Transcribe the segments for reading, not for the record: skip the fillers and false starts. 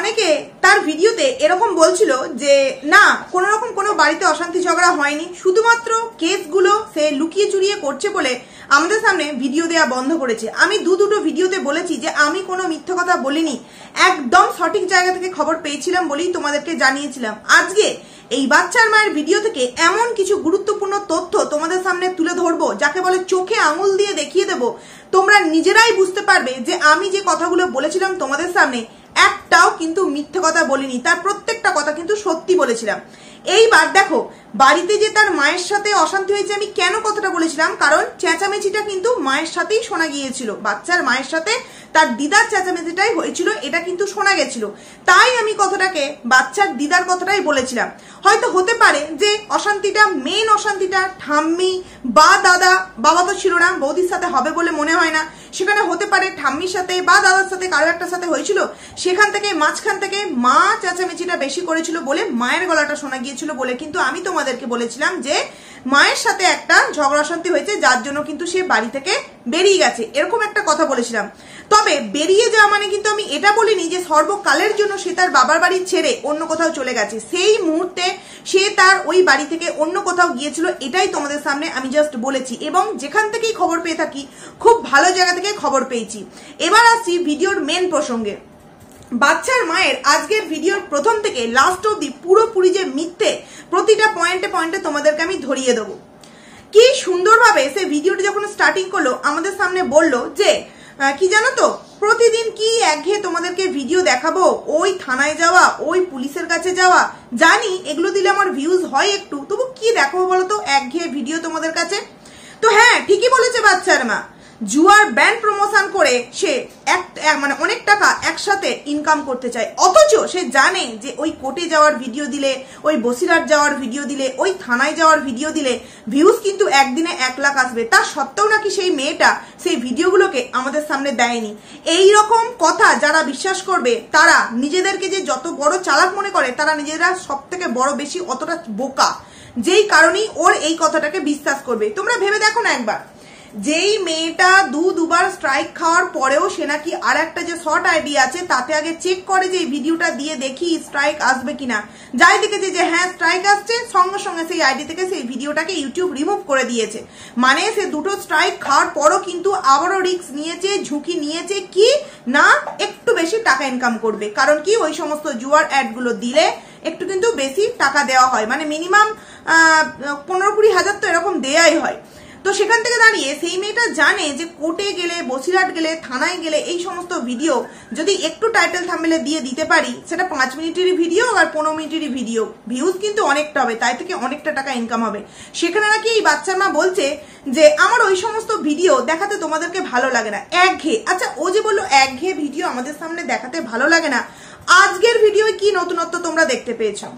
অনেকে তার ভিডিওতে এরকম বলছিল যে না কোনো রকম কোনো বাড়িতে অশান্তি ঝগড়া হয়নি, শুধুমাত্র কেসগুলো সে লুকিয়ে চুরিয়ে করছে বলে আমাদের সামনে ভিডিও দেওয়া বন্ধ করেছে। আমি দুটো ভিডিওতে বলেছি যে আমি কোনো মিথ্যা কথা বলিনি, একদম সঠিক জায়গা থেকে খবর পেয়েছিলাম বলেই তোমাদেরকে জানিয়েছিলাম। আজকে এই বাচ্চার মায়ের ভিডিও থেকে এমন কিছু গুরুত্বপূর্ণ তথ্য তোমাদের সামনে তুলে ধরবো, যাকে বলে চোখে আঙুল দিয়ে দেখিয়ে দেবো। তোমরা নিজেরাই বুঝতে পারবে যে আমি যে কথাগুলো বলেছিলাম তোমাদের সামনে একটাও কিন্তু মিথ্যে কথা বলিনি, তার প্রত্যেকটা কথা কিন্তু সত্যি বলেছিলাম। এইবার দেখো, বাড়িতে যে তার মায়ের সাথে অশান্তি হয়েছে আমি কেন কথাটা বলেছিলাম, কারণ চেঁচামেচিটা কিন্তু মায়ের সাথেই শোনা গিয়েছিল, বাচ্চার মায়ের সাথে তার দিদার চেঁচামেচিটাই হয়েছিল, এটা কিন্তু শোনা গেছিল। তাই আমি কথাটাকে বাচ্চার দিদার কথাটাই বলেছিলাম। হয়তো হতে পারে যে অশান্তিটা, মেন অশান্তিটা ঠাম্মি বা দাদা, বাবা তো ছিল না, বৌদির সাথে হবে বলে মনে হয় না, সেখানে হতে পারে ঠাম্মির সাথে বা দাদার সাথে কারো একটা সাথে হয়েছিল, সেখান থেকে মাঝখান থেকে মা চেঁচামেচিটা বেশি করেছিল বলে মায়ের গলাটা শোনা গিয়েছিল বলে কিন্তু আমি তোমাদেরকে বলেছিলাম যে মায়ের সাথে একটা ঝগড়া অশান্তি হয়েছে, যার জন্য কিন্তু সে বাড়ি থেকে বেরিয়ে গেছে, এরকম একটা কথা বলেছিলাম। তবে বেরিয়ে যাওয়া মানে কিন্তু আমি এটা বলিনি যে সর্বকালের জন্য সে তার বাবার বাড়ি ছেড়ে অন্য কোথাও চলে গেছে। সেই মুহূর্তে সে তার ওই বাড়ি থেকে অন্য কোথাও গিয়েছিল, এটাই তোমাদের সামনে আমি জাস্ট বলেছি, এবং যেখান থেকেই খবর পেয়ে থাকি খুব ভালো জায়গা থেকে খবর পেয়েছি। এবার আসছি ভিডিওর মেন প্রসঙ্গে। বাচ্চার মায়ের আজকের ভিডিওর প্রথম থেকে লাস্ট অবধি পুরোপুরি যে মিথ্যে, প্রতিটা পয়েন্টে পয়েন্টে তোমাদেরকে আমি ধরিয়ে দেবো। কি সুন্দরভাবে সে ভিডিওটি যখন স্টার্টিং করলো আমাদের সামনে বললো যে কি জানো তো, প্রতিদিন কি একঘেয়ে তোমাদেরকে ভিডিও দেখাবো, ওই থানায় যাওয়া, ওই পুলিশের কাছে যাওয়া, জানি এগুলো দিলে আমার ভিউজ হয় একটু, তবু কি দেখাবো বলো তো একঘেয়ে ভিডিও তোমাদের কাছে। তো হ্যাঁ, ঠিকই বলেছে বাচ্চার মা, জুয়ার ব্যান্ড প্রমোশন করে সে মানে অনেক টাকা একসাথে ইনকাম করতে চায়, অথচ সে জানে যে ওই কোর্টে যাওয়ার ভিডিও দিলে, ওই বসিরহাট যাওয়ার ভিডিও দিলে, ওই থানায় যাওয়ার ভিডিও দিলে ভিউজ কিন্তু একদিনে 1 লাখ আসবে। তা সত্ত্বেও নাকি সেই মেয়েটা সেই ভিডিওগুলোকে আমাদের সামনে দেয়নি। এই রকম কথা যারা বিশ্বাস করবে তারা নিজেদেরকে যে যত বড় চালাক মনে করে, তারা নিজেরা সব থেকে বড় বেশি অতটা বোকা, যেই কারণেই ওর এই কথাটাকে বিশ্বাস করবে। তোমরা ভেবে দেখো না একবার, যেই মেয়েটা দুবার স্ট্রাইক খাওয়ার পরেও সে নাকি আর একটা যে শর্ট আইডি আছে তাতে আগে চেক করে যে এই ভিডিওটা দিয়ে দেখি স্ট্রাইক আসবে কিনা, যাই দেখেছে যে হ্যাঁ স্ট্রাইক আসছে, সঙ্গে সঙ্গে সেই আইডি থেকে সেই ভিডিওটাকে ইউটিউব রিমুভ করে দিয়েছে। মানে সে 2টো স্ট্রাইক খাওয়ার পরও কিন্তু আবারও রিস্ক নিয়েছে, ঝুঁকি নিয়েছে, কি না একটু বেশি টাকা ইনকাম করবে। কারণ কি, ওই সমস্ত জুয়ার অ্যাডগুলো দিলে একটু কিন্তু বেশি টাকা দেওয়া হয়, মানে মিনিমাম 15-20 হাজার তো এরকম দেয়াই হয়। তো সেখান থেকে দাঁড়িয়ে সেই মেয়েটা জানে যে কোর্টে গেলে, বসিরহাট গেলে, থানায় গেলে এই সমস্ত ভিডিও যদি একটু টাইটেল থাম্বনেলে দিয়ে দিতে পারি, সেটা 5 মিনিটেরই ভিডিও আর 15 মিনিটেরই ভিডিও, ভিউজ কিন্তু অনেকটা হবে, তাই থেকে অনেকটা টাকা ইনকাম হবে। সেখানে নাকি এই বাচ্চার মা বলছে যে আমার ওই সমস্ত ভিডিও দেখাতে তোমাদেরকে ভালো লাগে না, একঘেয়ে। আচ্ছা, ও যে বললো একঘেয়ে ভিডিও আমাদের সামনে দেখাতে ভালো লাগে না, আজকের ভিডিও কি নতুনত্ব তোমরা দেখতে পেয়েছো?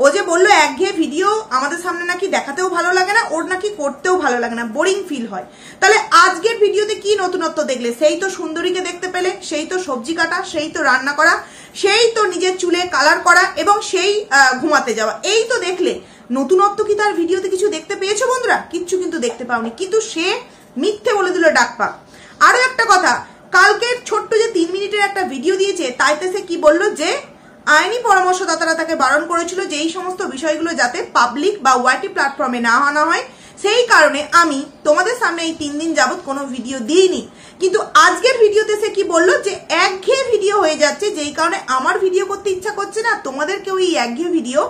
ও যে বললো একঘেয়ে ভিডিও আমাদের সামনে নাকি দেখাতেও ভালো লাগে না, ওর নাকি করতেও ভালো লাগে না, বোরিং ফিল হয়। তাহলে আজকের ভিডিওতে কি নতুনত্ব দেখলে? সেই তো সুন্দরীকে দেখতে পেলে, সেই তো সবজি কাটা, সেই তো রান্না করা, সেই তো নিজের চুলে কালার করা, এবং সেই ঘুমাতে যাওয়া, এই তো দেখলে। নতুনত্ব কি তার ভিডিওতে কিছু দেখতে পেয়েছো বন্ধুরা? কিচ্ছু কিন্তু দেখতে পাওনি, কিন্তু সে মিথ্যে বলে দিল ডাকপাক। আরো একটা কথা, কালকের ছোট্ট যে 3 মিনিটের একটা ভিডিও দিয়েছে, তাইতে সে কি বললো যে আইনি পরামর্শদাতারা তাকে বারণ করেছিল যে এই সমস্ত বিষয়গুলো যাতে পাবলিক বা ওয়াইটি প্ল্যাটফর্মে না আনা হয়, সেই কারণে আমি তোমাদের সামনে এই 3 দিন যাবত কোনো ভিডিও দিইনি। কিন্তু আজকের ভিডিওতে সে কি বললো যে একঘেয়ে ভিডিও হয়ে যাচ্ছে, যেই কারণে আমার ভিডিও করতে ইচ্ছা করছে না, তোমাদেরকেও এই একঘেয়ে ভিডিও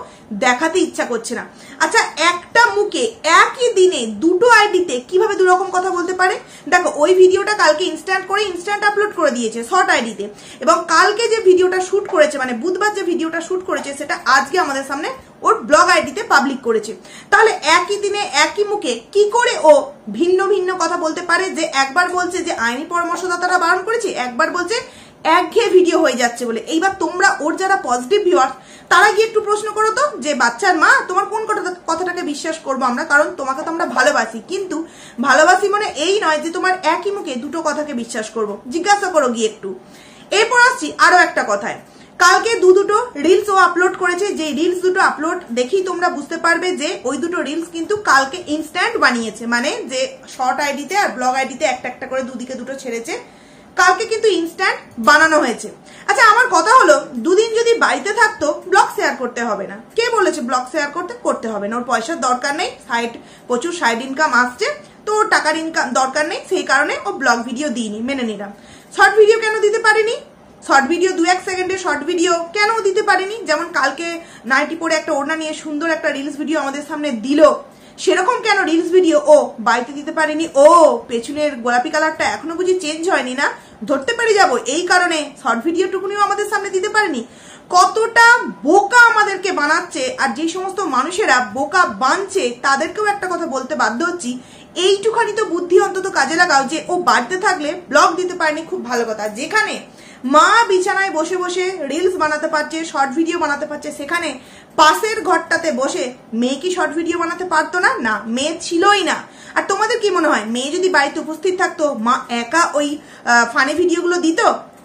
দেখাতে ইচ্ছা করছে না। আচ্ছা, একটা মুখে একই দিনে 2টো আইডিতে কিভাবে 2 রকম কথা বলতে পারে? দেখো, ওই ভিডিওটা কালকে ইনস্ট্যান্ট আপলোড করে দিয়েছে শর্ট আইডিতে, এবং কালকে যে ভিডিওটা শুট করেছে, মানে বুধবার যে ভিডিওটা শুট করেছে, সেটা আজকে আমাদের সামনে ওর ব্লগ আইডিতে পাবলিক করেছে। তাহলে একই দিনে একই মুখে কি করে ও ভিন্ন ভিন্ন কথা বলতে পারে? যে একবার বলছে যে আইনি পরামর্শদাতারা বারণ করেছে, একবার বলছে একঘেয়ে ভিডিও হয়ে যাচ্ছে বলে। এইবার তোমরা ওর যারা পজিটিভ ভিউয়ার্স, তারা গিয়ে একটু প্রশ্ন করো তো যে বাচ্চার মা, তোমার কোন কথাটাকে বিশ্বাস করবো আমরা? কারণ তোমাকে তো আমরা ভালোবাসি, কিন্তু ভালোবাসি মানে এই নয় যে তোমার একই মুখে 2টো কথাকে বিশ্বাস করবো। জিজ্ঞাসা করো গিয়ে একটু। এরপর আসছি আরো একটা কথায়, কালকে 2টো রিলস ও আপলোড করেছে, যে রিলস 2টো আপলোড দেখেই তোমরা বুঝতে পারবে যে ওই 2টো রিলস কিন্তু কালকে ইনস্ট্যান্ট বানিয়েছে, মানে যে শর্ট আইডিতে আর ব্লগ আইডিতে একটা একটা করে দুদিকে 2টো ছেড়েছে, কালকে কিন্তু ইনস্ট্যান্ট বানানো হয়েছে। আচ্ছা, আমার কথা হলো, 2 দিন যদি বাড়িতে থাকতো ব্লগ শেয়ার করতে হবে না। কে বলেছে ব্লগ শেয়ার করতে হবে না? ওর পয়সার দরকার নেই, প্রচুর সাইড ইনকাম আসছে, তো ওর টাকার ইনকাম দরকার নেই, সেই কারণে ও ব্লগ ভিডিও দিইনি, মেনে নিলাম। শর্ট ভিডিও কেন দিতে পারিনি? শর্ট ভিডিও 2-1 সেকেন্ডের শর্ট ভিডিও কেন দিতে পারিনি? যেমন কালকে নাইটি পরে একটা ওড়না নিয়ে সুন্দর একটা রিলস ভিডিও আমাদের সামনে দিল, সেরকম কেন রিলস ভিডিও ও বাড়িতে দিতে পারিনি? ও পেছনের গোলাপি কালারটা এখনো বুঝি চেঞ্জ হয়নি না, ধরতে পেরে যাব, এই কারণে শর্ট ভিডিও টুকুনিও আমাদের সামনে দিতে পারিনি। কতটা বোকা আমাদেরকে বানাচ্ছে, আর যে সমস্ত মানুষেরা বোকা বানছে তাদেরকেও একটা কথা বলতে বাধ্য হচ্ছি, এইটুখানি তো বুদ্ধি অন্তত কাজে লাগাও যে ও বাড়িতে থাকলে ব্লগ দিতে পারেনি, খুব ভালো কথা। যেখানে মা বিছানায় বসে বসে রিলস বানাতে পারছে, শর্ট ভিডিও বানাতে পারছে, সেখানে পাশের ঘরটাতে বসে মেয়ে কি শর্ট ভিডিও বানাতে পারতো না? না, মেয়ে ছিলই না। আর তোমাদের কি মনে হয় মেয়ে যদি বাড়িতে উপস্থিত থাকতো মা একা ওই ফানি ভিডিওগুলো দিত?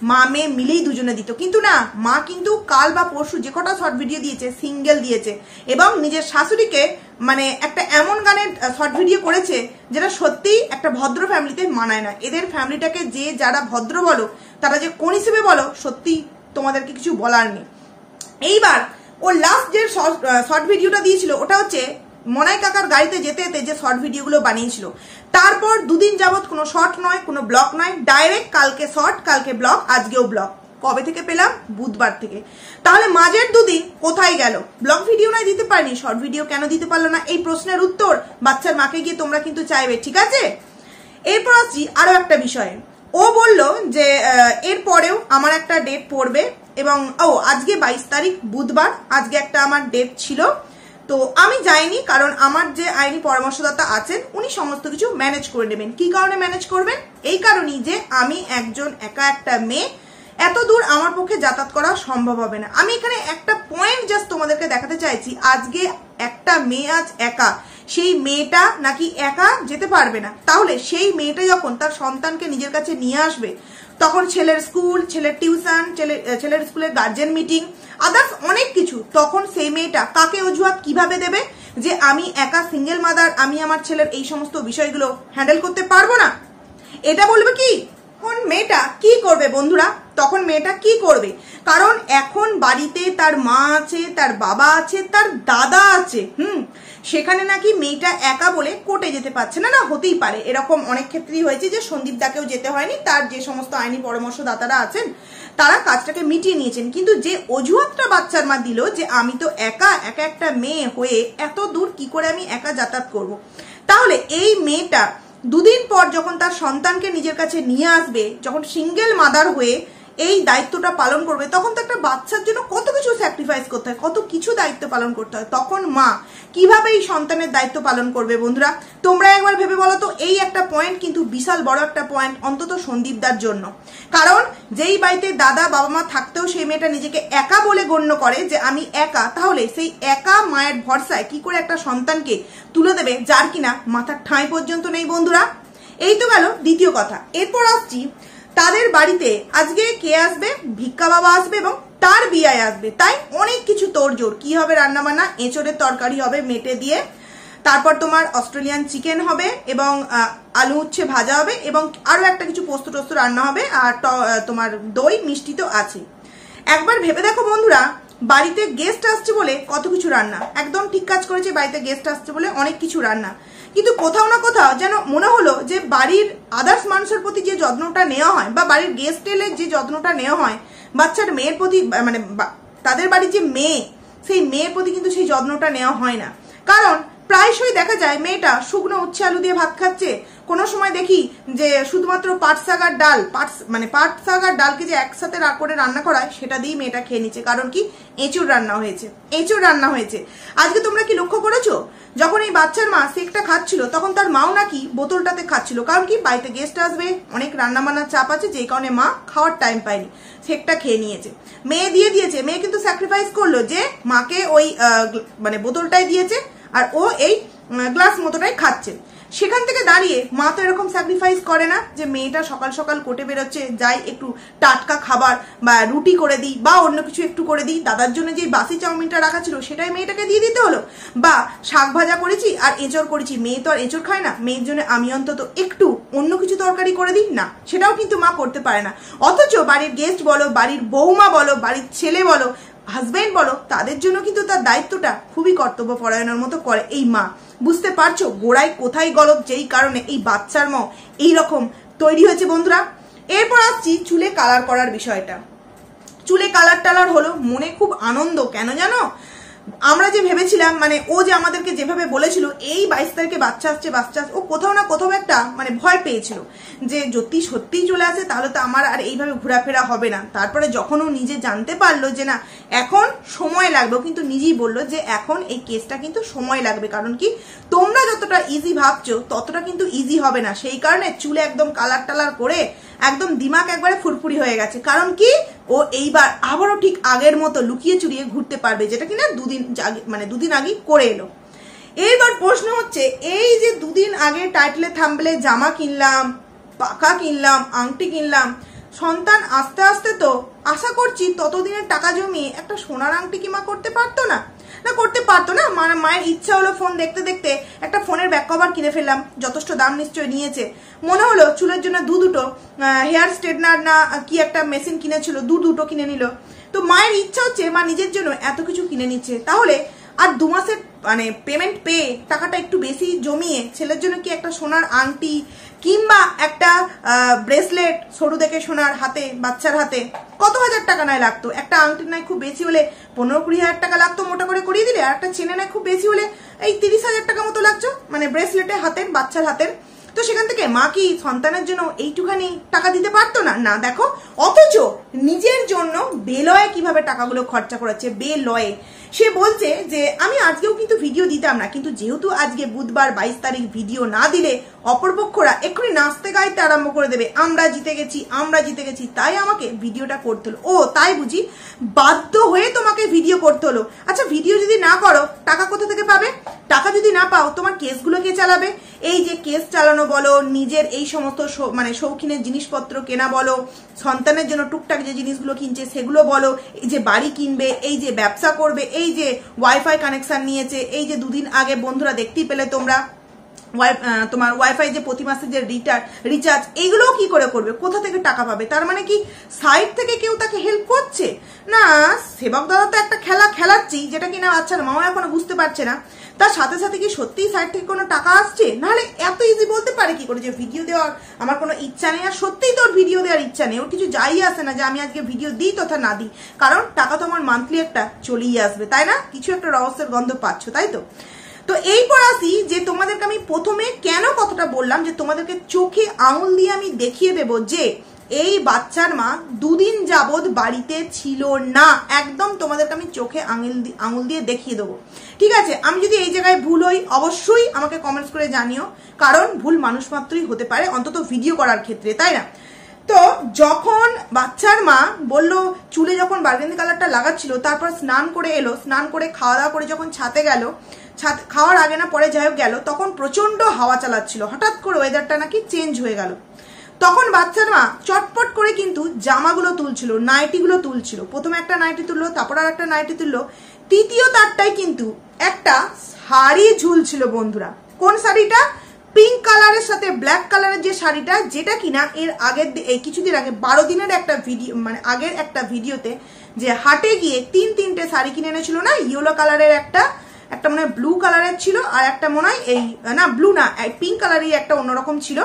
মা মেয়ে মিলেই দুজনে দিত, কিন্তু না, মা কিন্তু কাল বা পরশু যে কটা শর্ট ভিডিও দিয়েছে সিঙ্গেল দিয়েছে, এবং নিজের শাশুড়িকে মানে একটা এমন গানের শর্ট ভিডিও করেছে যেটা সত্যিই একটা ভদ্র ফ্যামিলিতে মানায় না। এদের ফ্যামিলিটাকে যে যারা ভদ্র বলো, তারা যে কোন হিসেবে বলো, সত্যি তোমাদেরকে কিছু বলার নেই। এইবার ও লাস্ট যে শর্ট ভিডিওটা দিয়েছিল ওটা হচ্ছে মনাই কাকার গাড়িতে যেতে যেতে যে শর্ট ভিডিওগুলো বানিয়েছিল, তারপর দুদিন যাবত কোনো শর্ট নয়, কোনো ব্লগ নয়, ডাইরেক্ট কালকে শর্ট, কালকে ব্লগ, আজকেও ব্লগ। কবে থেকে পেলাম? বুধবার থেকে। তাহলে মাঝের দুদিন কোথায় গেল? ব্লগ ভিডিও নয় দিতে পারিনি, শর্ট ভিডিও কেন দিতে পারলো না? এই প্রশ্নের উত্তর বাচ্চার মাকে গিয়ে তোমরা কিন্তু চাইবে, ঠিক আছে? এরপর আসছি আরো একটা বিষয়ে। ও বলল যে এরপরেও আমার একটা ডেট পড়বে, এবং আজকে 22 তারিখ বুধবার, আজকে একটা আমার ডেট ছিল, তো আমি যাইনি, কারণ আমার যে আইনি পরামর্শদাতা আছেন উনি সমস্ত কিছু ম্যানেজ করে নেবেন। কি কারণে ম্যানেজ করবেন? এই কারণেই যে আমি একজন একা একটা মেয়ে, এত দূর আমার পক্ষে যাতায়াত করা সম্ভব হবে না। আমি এখানে একটা পয়েন্ট জাস্ট তোমাদেরকে দেখাতে চাইছি, আজকে একটা মেয়ে আজ একা, সেই মেয়েটা নাকি একা যেতে পারবে না, তাহলে সেই মেয়েটা যখন তার সন্তানকে নিজের কাছে নিয়ে আসবে, তখন ছেলের স্কুল, ছেলের টিউশন, ছেলের স্কুলের গার্জেন মিটিং, আদার্স অনেক কিছু, তখন সেই মেয়েটা কাকে অজুহাত কিভাবে দেবে যে আমি একা সিঙ্গেল মাদার, আমি আমার ছেলের এই সমস্ত বিষয়গুলো হ্যান্ডেল করতে পারবো না? এটা বলবে কি? তখন মেয়েটা কি করবে বন্ধুরা? তখন মেয়েটা কি করবে? কারণ এখন বাড়িতে তার মা আছে, তার বাবা আছে, তার দাদা আছে, সেখানে নাকি মেয়েটা একা বলে কোর্টে যেতে পারছে না। না, হতেই পারে, এরকম অনেক ক্ষেত্রেই হয়েছে যে সন্দীপ দাকেও যেতে হয়নি, তার যে সমস্ত আইনি পরামর্শদাতারা আছেন তারা কাজটাকে মিটিয়ে নিয়েছেন। কিন্তু যে অজুহাতটা বাচ্চার মা দিল যে আমি তো একা একটা মেয়ে হয়ে এত দূর কি করে আমি একা যাতায়াত করব, তাহলে এই মেয়েটা দুদিন পর যখন তার সন্তানকে নিজের কাছে নিয়ে আসবে, যখন সিঙ্গেল মাদার হয়ে এই দায়িত্বটা পালন করবে, তখন তো একটা বাচ্চার জন্য কত কিছু স্যাক্রিফাইস করতে হয়, কত কিছু দায়িত্ব পালন করতে হয়। তখন মা কিভাবে এই সন্তানের দায়িত্ব পালন করবে? বন্ধুরা তোমরা একবার ভেবে বলো তো। এই একটা পয়েন্ট কিন্তু বিশাল বড় একটা পয়েন্ট, অন্তত সন্দীপদার জন্য। কারণ যেই বাড়িতে দাদা বাবা মা থাকতেও সেই মেয়েটা নিজেকে একা বলে গণ্য করে যে আমি একা, তাহলে সেই একা মায়ের ভরসায় কি করে একটা সন্তানকে তুলে দেবে যার কিনা মাথার ঠাঁই পর্যন্ত নেই? বন্ধুরা এই তো গেল দ্বিতীয় কথা। এরপর আসছি তাদের বাড়িতে আজকে কে আসবে? ভিক্ষা বাবা আসবে এবং তার বিয়ে আসবে, তাই অনেক কিছু তোড়জোড়। কি হবে রান্না বান্না? এঁচড়ের তরকারি হবে মেটে দিয়ে, তারপর তোমার অস্ট্রেলিয়ান চিকেন হবে এবং আলু উচ্ছে ভাজা হবে, এবং আরো একটা কিছু পোস্ত টোস্ত রান্না হবে, আর তোমার দই মিষ্টি তো আছে। একবার ভেবে দেখো বন্ধুরা, বাড়িতে গেস্ট আসছে বলে কত কিছু রান্না, একদম ঠিক কাজ করেছে, বাড়িতে গেস্ট আসছে বলে অনেক কিছু রান্না, কিন্তু কোথাও না কোথাও যেন মনে হলো যে বাড়ির আদার্স মানুষের প্রতি যে যত্নটা নেওয়া হয়, বা বাড়ির গেস্ট এলে যে যত্নটা নেওয়া হয়, বাচ্চার মেয়ের প্রতি, মানে তাদের বাড়ির যে মেয়ে, সেই মেয়ের প্রতি কিন্তু সেই যত্নটা নেওয়া হয় না। কারণ প্রায়শই দেখা যায় মেয়েটা শুকনো উচ্ছে আলু দিয়ে ভাত খাচ্ছে, কোনো সময় দেখি যে শুধুমাত্র পাট শাক আর ডাল, পাট শাক আর ডালকে যে একসাথে করে রান্না করায় সেটা দিয়েই মেয়েটা খেয়ে নিচ্ছে। কারণ কি? এঁচুড় রান্না হয়েছে। আজকে তোমরা কি লক্ষ্য করেছো, যখন এই বাচ্চার মা শেকটা খাচ্ছিল তখন তার মাও নাকি বোতলটাতে খাচ্ছিল। কারণ কি? বাড়িতে গেস্ট আসবে, অনেক রান্না বান্নার চাপ আছে, যেই কারণে মা খাওয়ার টাইম পায়নি, শেকটা খেয়ে নিয়েছে। মেয়ে দিয়ে দিয়েছে, মেয়ে কিন্তু স্যাক্রিফাইস করলো যে মাকে ওই বোতলটাই দিয়েছে আর ও এই গ্লাস মতোটাই খাচ্ছে। সেখান থেকে দাঁড়িয়ে মা তো এরকম স্যাক্রিফাইস করে না যে মেয়েটা সকাল সকাল কোর্টে বেরোচ্ছে, যাই একটু টাটকা খাবার বা রুটি করে দিই বা অন্য কিছু একটু করে দিই, দাদার জন্য যে বাসি চাউমিনটা রাখা ছিল সেটাই মেয়েটাকে দিয়ে দিতে হলো, বা শাক ভাজা করেছি আর এঁচড় করেছি, মেয়ে তো আর এঁচড় খায় না, মেয়ের জন্য আমি অন্তত একটু অন্য কিছু তরকারি করে দিই না, সেটাও কিন্তু মা করতে পারে না। অথচ বাড়ির গেস্ট বলো, বাড়ির বৌমা বলো, বাড়ির ছেলে বলো, হাজবেন্ড বলো, তাদের জন্য কিন্তু তার দায়িত্বটা খুবই কর্তব্য পরায়ণের মতো করে এই মা। বুঝতে পারছো গোড়ায় কোথায় গলদ, যেই কারণে এই বাচ্চার মা এইরকম তৈরি হয়েছে বন্ধুরা। এরপর আসছি চুলে কালার করার বিষয়টা। চুলে কালার টালার হলো, মনে খুব আনন্দ, কেন জানো? আমরা যে ভেবেছিলাম, মানে ও যে আমাদেরকে যেভাবে বলেছিল এই 22 তারিখে বাচ্চা আসছে, ও কোথাও না কোথাও একটা মানে ভয় পেয়েছিল যে যদি সত্যিই চলে আসে তাহলে তো আমার আর এইভাবে ঘোরাফেরা হবে না। তারপরে যখন ও নিজে জানতে পারলো যে না এখন সময় লাগবে, কিন্তু নিজেই বললো যে এখন এই কেসটা কিন্তু সময় লাগবে, কারণ কি তোমরা যতটা ইজি ভাবছো ততটা কিন্তু ইজি হবে না। সেই কারণে চুলে একদম কালার টালার করে একদম দিমাগ একবারে ফুরফুরি হয়ে গেছে, কারণ কি ও এইবার আবারও ঠিক আগের মতো লুকিয়ে চুরিয়ে ঘুরতে পারবে, যেটা কিনা দুদিন আগে করে এলো। এইবার প্রশ্ন হচ্ছে, এই যে দুদিন আগে টাইটেলে থাম্বনেলে জামা কিনলাম, পাকা কিনলাম, আংটি কিনলাম, সন্তান আস্তে আস্তে তো আশা করছি ততদিনের টাকা জমিয়ে একটা সোনার আংটি কি মা করতে পারতো না? না করতে পারতো না। মায়ের ইচ্ছা হলো ফোন দেখতে দেখতে একটা ফোনের ব্যাক কভার কিনে ফেললাম, যথেষ্ট দাম নিশ্চয়ই নিয়েছে। মনে হলো চুলের জন্য দুটো হেয়ার স্ট্রেটনার না কি একটা মেশিন কিনেছিল, দুটো কিনে নিল। তো মায়ের ইচ্ছা হচ্ছে মা নিজের জন্য এত কিছু কিনে নিচ্ছে, তাহলে আর 2 মাসের মানে পেমেন্ট পেয়ে টাকাটা একটু বেশি জমিয়ে ছেলের জন্য কি একটা সোনার আংটি কিংবা একটা ব্রেসলেট সরু দেখে সোনার হাতে, বাচ্চার হাতে কত হাজার টাকা নয় লাগতো, একটা আংটি নয় খুব বেশি হলে 15-20 হাজার টাকা লাগতো মোটা করে করিয়ে দিলে, আর একটা চেনে নয় খুব বেশি হলে এই 30 হাজার টাকা মতো লাগছো, মানে ব্রেসলেটে হাতের, বাচ্চার হাতের। তো সেখান থেকে মা কি সন্তানের জন্য এইটুখানি টাকা দিতে পারতো না? না দেখো, অথচ নিজের জন্য বেলয়ে কিভাবে টাকাগুলো খরচা করাচ্ছে, বেলয়ে। সে বলছে যে আমি আজকেও কিন্তু ভিডিও দিতাম না, কিন্তু যেহেতু আজকে বুধবার 22 তারিখ ভিডিও না দিলে অপরপক্ষরা এক্ষুনি নাচতে গাইতে আরম্ভ করে দেবে, আমরা জিতে গেছি, তাই আমাকে ভিডিওটা করতে হলো। ও তাই বুঝি, বাধ্য হয়ে তোমাকে ভিডিও করতে হলো। আচ্ছা ভিডিও যদি না করো টাকা কোথা থেকে পাবে? টাকা যদি না পাও তোমার কেসগুলো কে চালাবে? এই যে কেস চালানো বলো, নিজের এই সমস্ত মানে শৌখিনের জিনিসপত্র কেনা বলো, সন্তানের জন্য টুকটাক যে জিনিসগুলো কিনছে সেগুলো বলো, এই যে বাড়ি কিনবে, এই যে ব্যবসা করবে, এই যে ওয়াইফাই কানেকশন নিয়েছে, এই যে দুদিন আগে বন্ধুরা দেখতেই পেলে তোমরা তোমার ওয়াইফাই যে প্রতি মাসে যে রিচার্জ, এইগুলোও কি করে করবে, কোথা থেকে টাকা পাবে? তার মানে কি সাইড থেকে কেউ তাকে হেল্প করছে না? সেবক দাদা তো একটা খেলা খেলাচ্ছি, যেটা কিনা বাচ্চার মাও এখনো বুঝতে পারছে না। তার সাথে সাথে কি সত্যিই সাইড থেকে কোনো টাকা আসছে? নাহলে এত ইজি বলতে পারে কি করে যে ভিডিও দেওয়ার আমার কোনো ইচ্ছা নেই? আর সত্যিই তোর ভিডিও দেওয়ার ইচ্ছা নেই, ওর কিছু যাই আসে না যে আমি আজকে ভিডিও দিই তথা না দিই, কারণ টাকা তো আমার মান্থলি একটা চলেই আসবে, তাই না? কিছু একটা রহস্যের গন্ধ পাচ্ছ, তাই তো? তো এইপর আসি যে তোমাদেরকে আমি প্রথমে কেন কথাটা বললাম যে তোমাদেরকে চোখে আঙুল দিয়ে আমি দেখিয়ে দেব যে এই বাচ্চার মা 2 দিন যাবৎ বাড়িতে ছিল না, একদম তোমাদেরকে আমি চোখে আঙুল দিয়ে দেখিয়ে দেবো। ঠিক আছে, আমি যদি এই জায়গায় ভুল হই অবশ্যই আমাকে কমেন্টস করে জানিও, কারণ ভুল মানুষ মাত্রই হতে পারে, অন্তত ভিডিও করার ক্ষেত্রে, তাই না? তো যখন বাচ্চার মা বললো চুলে যখন বার্গেন্ডি কালারটা লাগাচ্ছিল, তারপর স্নান করে এলো, স্নান করে খাওয়া দাওয়া করে যখন ছাদে গেল, খাওয়ার আগে না পরে যাই হোক গেল, তখন প্রচন্ড হাওয়া চালাচ্ছিল, হঠাৎ করে ওয়েদারটা নাকি চেঞ্জ হয়ে গেল। তখন বাচ্চার মা চটপট করে কিন্তু জামাগুলো তুলছিল, নাইটিগুলো তুলছিল, প্রথমে একটা নাইটি তুললো, তারপর আর একটা নাইটি তুললো, তৃতীয় তারটায় কিন্তু একটা শাড়ি ঝুলছিল বন্ধুরা। কোন শাড়িটা? পিঙ্ক কালারের সাথে ব্ল্যাক কালারের যে শাড়িটা, যেটা কিনা এর আগের কিছুদিন আগে 12 দিনের একটা ভিডিও, মানে আগের একটা ভিডিওতে যে হাটে গিয়ে 3-3টে শাড়ি কিনে এনেছিল না, ইয়েলো কালারের একটা মনে হয় ব্লু কালারের ছিল, আর একটা মনে হয় এই না ব্লু না পিঙ্ক কালারই একটা অন্যরকম ছিল।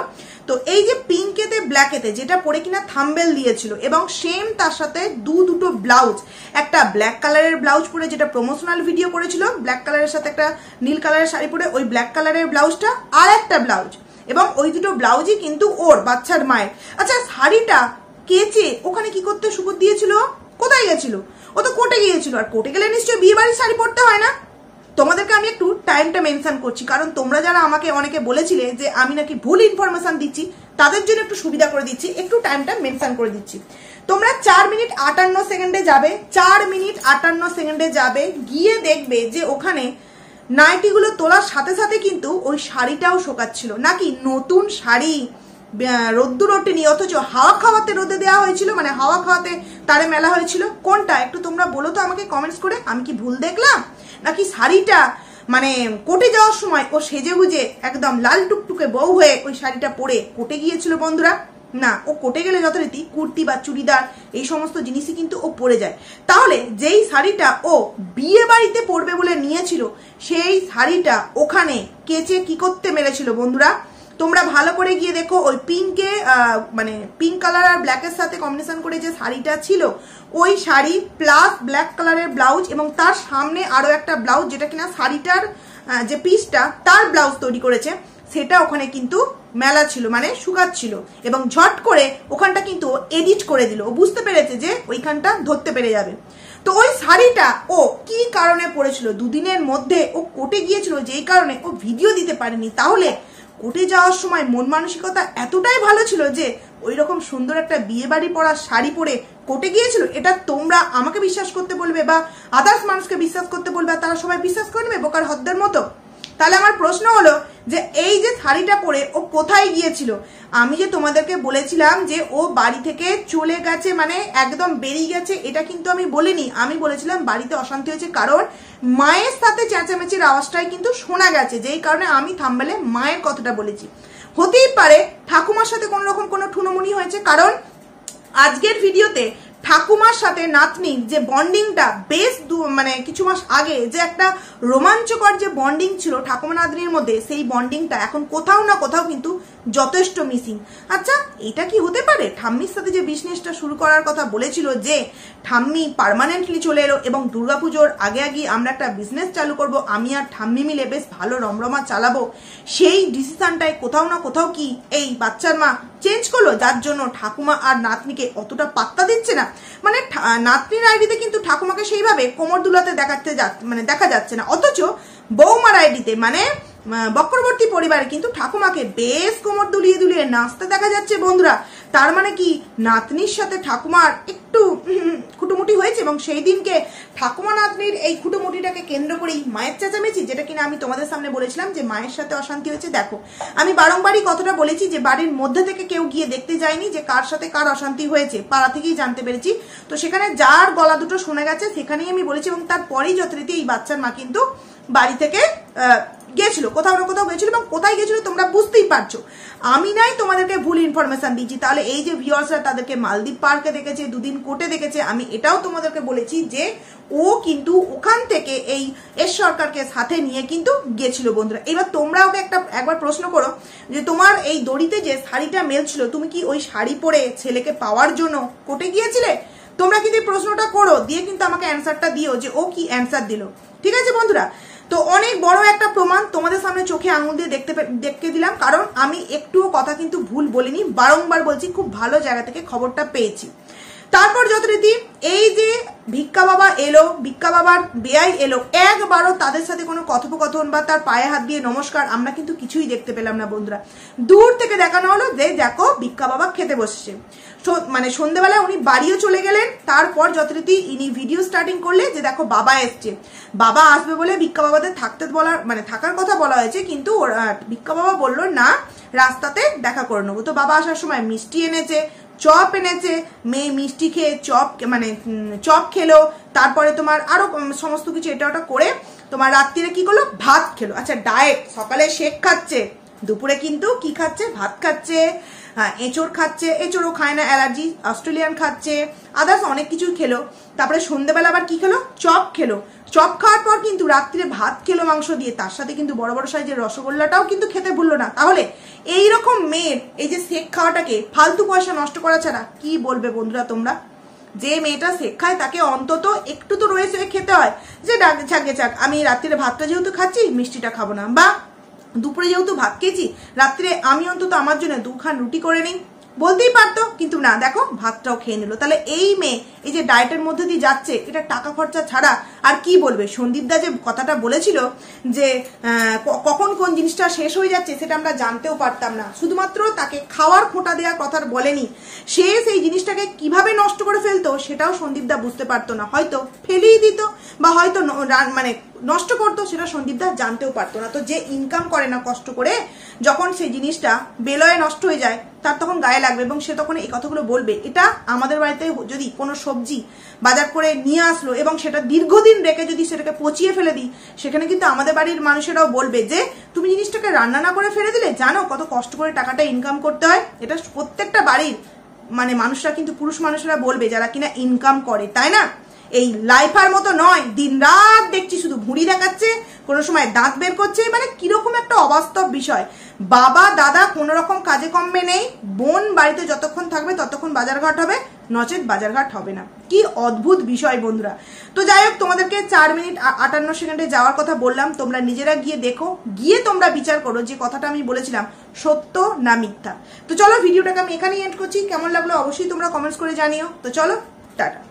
তো এই যে পিঙ্কেতে ব্ল্যাকেতে যেটা পরে কিনা থাম্বনেল দিয়েছিল, এবং সেম তার সাথে দুটো ব্লাউজ, একটা ব্ল্যাক কালারের ব্লাউজ পরে যেটা প্রমোশনাল ভিডিও করেছিল, ব্ল্যাক কালারের সাথে একটা নীল কালারের শাড়ি পরে ওই ব্ল্যাক কালারের ব্লাউজটা, আর একটা ব্লাউজ, এবং ওই দুটো ব্লাউজই কিন্তু ওর বাচ্চার মায়ের। আচ্ছা শাড়িটা কেচে ওখানে কি করতে সুবোধ দিয়েছিল? কোথায় গেছিল? ও তো কোর্টে গিয়েছিল, আর কোর্টে গেলে নিশ্চয়ই বিয়ে বাড়ির শাড়ি পরতে হয় না? তোমাদেরকে আমি একটু টাইমটা মেনশন করছি, কারণ তোমরা যারা আমাকে অনেকে বলেছিলে যে আমি নাকি ভুল ইনফরমেশন দিচ্ছি, তাদের জন্য একটু সুবিধা করে দিচ্ছি, একটু টাইমটা মেনশন করে দিচ্ছি। তোমরা 4 মিনিট 58 সেকেন্ডে যাবে, 4 মিনিট 58 সেকেন্ডে যাবে, গিয়ে দেখবে যে ওখানে নাইটিগুলো তোলার সাথে সাথে কিন্তু ওই শাড়িটাও শোকাচ্ছিল। নাকি নতুন শাড়ি রোদ্দুর ওঠেনি, অথচ হাওয়া খাওয়াতে রোদে দেওয়া হয়েছিল, মানে হাওয়া খাওয়াতে তারে মেলা হয়েছিল। কোনটা একটু তোমরা বলো তো আমাকে কমেন্টস করে, আমি কি ভুল দেখলাম? নাকি শাড়িটা মানে কোর্টে যাওয়ার সময় ও সেজে গুজে একদম লাল টুকটুকে বউ হয়ে ওই শাড়িটা পরে কোর্টে গিয়েছিল বন্ধুরা? না, ও কোর্টে গেলে যথারীতি কুর্তি বা চুড়িদার এই সমস্ত জিনিসই কিন্তু ও পরে যায়। তাহলে যেই শাড়িটা ও বিয়ে বাড়িতে পরবে বলে নিয়েছিল, সেই শাড়িটা ওখানে কেচে কি করতে মেরেছিল বন্ধুরা? তোমরা ভালো করে গিয়ে দেখো, ওই পিঙ্কে মানে পিঙ্ক কালার আর ব্ল্যাকের সাথে কম্বিনেশন করে যে শাড়িটা ছিল, ওই শাড়ি প্লাস ব্ল্যাক কালারের ব্লাউজ এবং তার সামনে আরো একটা ব্লাউজ, যেটা কিনা শাড়িটার যে পিসটা তার ব্লাউজ তৈরি করেছে, সেটা ওখানে কিন্তু মেলা ছিল, মানে শুকাচ্ছিল। এবং ঝট করে ওখানটা কিন্তু এডিট করে দিল, ও বুঝতে পেরেছে যে ওইখানটা ধরতে পেরে যাবে। তো ওই শাড়িটা ও কি কারণে পরেছিল? দুদিনের মধ্যে ও কোর্টে গিয়েছিল, যেই কারণে ও ভিডিও দিতে পারেনি। তাহলে কোর্টে যাওয়ার সময় মন মানসিকতা এতটাই ভালো ছিল যে ওই রকম সুন্দর একটা বিয়ে বাড়ি পরা শাড়ি পরে কোর্টে গিয়েছিল? এটা তোমরা আমাকে বিশ্বাস করতে বলবে বা আদার্স মানুষকে বিশ্বাস করতে বলবে, তারা সবাই বিশ্বাস করে নেবে বোকার হদ্দের মতো। তাহলে আমার প্রশ্ন হলো যে এই যে শাড়িটা পরে ও কোথায় গিয়েছিল? আমি যে তোমাদেরকে বলেছিলাম যে ও বাড়ি থেকে চলে গেছে, মানে একদম বেরিয়ে গেছে, এটা কিন্তু আমি বলিনি। আমি বলেছিলাম বাড়িতে অশান্তি হয়েছে, কারণ মায়ের সাথে চেঁচামেচির আওয়াজটাই কিন্তু শোনা গেছে, যেই কারণে আমি থাম্বনেলে মায়ের কথাটা বলেছি। হতেই পারে ঠাকুমার সাথে কোনো রকম কোনো ঠুনোমুনি হয়েছে, কারণ আজকের ভিডিওতে ঠাকুমার সাথে নাতনির যে বন্ডিংটা বেশ মানে কিছু মাস আগে যে একটা রোমাঞ্চকর যে বন্ডিং ছিল ঠাকুমা নাতনির মধ্যে, সেই বন্ডিংটা এখন কোথাও না কোথাও কিন্তু যথেষ্ট মিসিং। আচ্ছা, এটা কি হতে পারে ঠাম্মির সাথে যে বিজনেসটা শুরু করার কথা বলেছিল, যে ঠাম্মি পার্মানেন্টলি চলে এলো এবং দুর্গাপুজোর আগে আগে আমরা একটা বিজনেস চালু করব, আমি আর ঠাম্মি মিলে বেশ ভালো রমরমা চালাবো, সেই ডিসিশনটাই কোথাও না কোথাও কি এই বাচ্চার মা চেঞ্জ করলো, যার জন্য ঠাকুমা আর নাতনিকে অতটা পাত্তা দিচ্ছে না। মানে নাতনির আইডিতে কিন্তু ঠাকুমাকে সেইভাবে কোমর দুলাতে দেখা যাচ্ছে না, অথচ বৌমার আইডিতে মানে বক্রবর্তী পরিবারে কিন্তু ঠাকুমাকে বেশ কোমর দুলিয়ে দুলিয়ে নাচতে দেখা যাচ্ছে বন্ধুরা। তার মানে কি নাতনির সাথে ঠাকুমার একটু খুঁটোমুটি হয়েছে, এবং সেই দিনকে ঠাকুমা নাতনির এই খুঁটোমুটিটাকে কেন্দ্র করেই মায়ের চেঁচামেচি, যেটা কিনা আমি তোমাদের সামনে বলেছিলাম যে মায়ের সাথে অশান্তি হয়েছে। দেখো, আমি বারংবারই কথাটা বলেছি যে বাড়ির মধ্যে থেকে কেউ গিয়ে দেখতে যায়নি যে কার সাথে কার অশান্তি হয়েছে, পাড়া থেকেই জানতে পেরেছি। তো সেখানে যার গলা দুটো শোনা গেছে সেখানেই আমি বলেছি, এবং তারপরেই যথারীতি এই বাচ্চার মা কিন্তু বাড়ি থেকে গেছিল, কোথাও না কোথাও গেছিল, এবং কোথায় গেছিল তোমরা বুঝতেই পারছো। আমি নাই তোমাদেরকে ভুল ইনফরমেশন দিচ্ছি। তাহলে এই যে ভিউয়ার্সরা তাদেরকে মালদ্বীপ পার্কে দেখেছে, দুদিন কোর্টে দেখেছে, আমি এটাও তোমাদেরকে বলেছি যে ও কিন্তু ওখান থেকে এই এস সরকারকে সাথে নিয়ে কিন্তু গেছিল বন্ধুরা। এবার তোমরা ওকে একবার প্রশ্ন করো যে তোমার এই দড়িতে যে শাড়িটা মেলছিল, তুমি কি ওই শাড়ি পরে ছেলেকে পাওয়ার জন্য কোর্টে গিয়েছিলে? তোমরা কিন্তু এই প্রশ্নটা করো, দিয়ে কিন্তু আমাকে অ্যান্সারটা দিও যে ও কি অ্যান্সার দিল। ঠিক আছে বন্ধুরা? তো অনেক বড় একটা প্রমাণ তোমাদের সামনে চোখে আঙুল দিয়ে দেখতে দিলাম, কারণ আমি একটুও কথা কিন্তু ভুল বলিনি, বারংবার বলছি, খুব ভালো জায়গা থেকে খবরটা পেয়েছি। তারপর যথারীতি এই যে ভিক্ষা বাবা এলো, ভিক্ষা বাবার বেয়াই এলো, একবারও তাদের সাথে কোনো কথোপকথন বা তার পায়ে হাত দিয়ে নমস্কার আমরা কিন্তু কিছুই দেখতে পেলাম না বন্ধুরা। দূর থেকে দেখানো হলো যে দেখো ভিক্ষা বাবা খেতে বসছে, মানে সন্ধ্যেবেলায় উনি বাড়িও চলে গেলেন। তারপর যথারীতি ইনি ভিডিও স্টার্টিং করলে যে দেখো বাবা এসছে, বাবা আসবে বলে ভিক্ষা বাবাদের থাকার কথা বলা হয়েছে, কিন্তু ভিক্ষা বাবা বললো না, রাস্তাতে দেখা করে নেবো। তো বাবা আসার সময় মিষ্টি এনেছে, চপ এনেছে, মেয়ে মিষ্টি খেয়ে চপ খেলো, তারপরে তোমার আরো সমস্ত কিছু এটা ওটা করে তোমার রাত্রিরে কি করলো, ভাত খেলো। আচ্ছা, ডায়েট, সকালে শেক খাচ্ছে, দুপুরে কিন্তু কি খাচ্ছে, ভাত খাচ্ছে, এঁচড় খাচ্ছে, এঁচড়ও খায় না, অ্যালার্জি, অস্ট্রেলিয়ান খাচ্ছে, আদার্স অনেক কিছু খেলো। তারপরে সন্ধ্যেবেলা আবার কি খেলো, চপ খেলো। চপ খাওয়ার পর কিন্তু রাত্রিরে ভাত খেলো মাংস দিয়ে, তার সাথে কিন্তু বড় বড় সাইজের রসগোল্লাটাও কিন্তু খেতে ভুললো না। তাহলে এইরকম মেয়ের এই যে শেক খাওয়াটাকে ফালতু পয়সা নষ্ট করা ছাড়া কি বলবে বন্ধুরা তোমরা? যে মেয়েটা শেক খায় তাকে অন্তত একটু তো রয়েছে খেতে হয়, যে যাক আমি রাত্রিরে ভাতটা যেহেতু খাচ্ছি মিষ্টিটা খাবো না, বা দুপুরে যেহেতু ভাত খেয়েছি রাত্রিরে আমি অন্তত আমার জন্য 2 খান রুটি করে নিই, বলতেই পারতো, কিন্তু না, দেখো ভাতটাও খেয়ে নিল। তাহলে এই মেয়ে এই যে ডায়েটের মধ্যে দিয়ে যাচ্ছে, এটা টাকা খরচা ছাড়া আর কি বলবে? সন্দীপ দা যে কথাটা বলেছিল যে কখন কোন জিনিসটা শেষ হয়ে যাচ্ছে সেটা আমরা জানতেও পারতাম না, শুধুমাত্র তাকে খাওয়ার খোঁটা দেওয়ার কথা বলেনি, সে সেই জিনিসটাকে কিভাবে নষ্ট করে ফেলতো সেটাও সন্দীপ দা বুঝতে পারতো না, হয়তো ফেলেই দিত বা হয়তো মানে নষ্ট করতো, সেটা সন্দীপ দা জানতেও পারতো না। তো যে ইনকাম করে না কষ্ট করে, যখন সেই জিনিসটা বেলয়ে নষ্ট হয়ে যায় তার তখন গায়ে লাগবে এবং সে তখন এই কথাগুলো বলবে। এটা আমাদের বাড়িতে যদি কোনো সবজি বাজার করে নিয়ে আসলো এবং সেটা দীর্ঘদিন রেখে যদি সেটাকে পচিয়ে ফেলে দিই, সেখানে কিন্তু আমাদের বাড়ির মানুষেরাও বলবে যে তুমি জিনিসটাকে রান্না না করে ফেলে দিলে, জানো কত কষ্ট করে টাকাটা ইনকাম করতে হয়। এটা প্রত্যেকটা বাড়ির মানে মানুষরা কিন্তু, পুরুষ মানুষরা বলবে যারা কিনা ইনকাম করে, তাই না? এই লাইফার মতো নয়, দিন রাত দেখছি শুধু ভুঁড়ি দেখাচ্ছে, কোনো সময় দাঁত বের করছে, মানে কিরকম একটা অবাস্তব বিষয়। বাবা দাদা কোনো রকম কাজে কমবে নেই, বোন বাড়িতে যতক্ষণ থাকবে ততক্ষণ বাজারঘাট হবে, নচেত বাজারঘাট হবে না। কি অদ্ভুত বিষয় বন্ধুরা। তো যাই হোক, তোমাদেরকে 4 মিনিট 58 সেকেন্ডে যাওয়ার কথা বললাম, তোমরা নিজেরা গিয়ে দেখো, গিয়ে তোমরা বিচার করো যে কথাটা আমি বলেছিলাম সত্য না মিথ্যা। তো চলো, ভিডিওটাকে আমি এখানেই এন্ড করছি। কেমন লাগলো অবশ্যই তোমরা কমেন্টস করে জানিও। তো চলো, টাটা।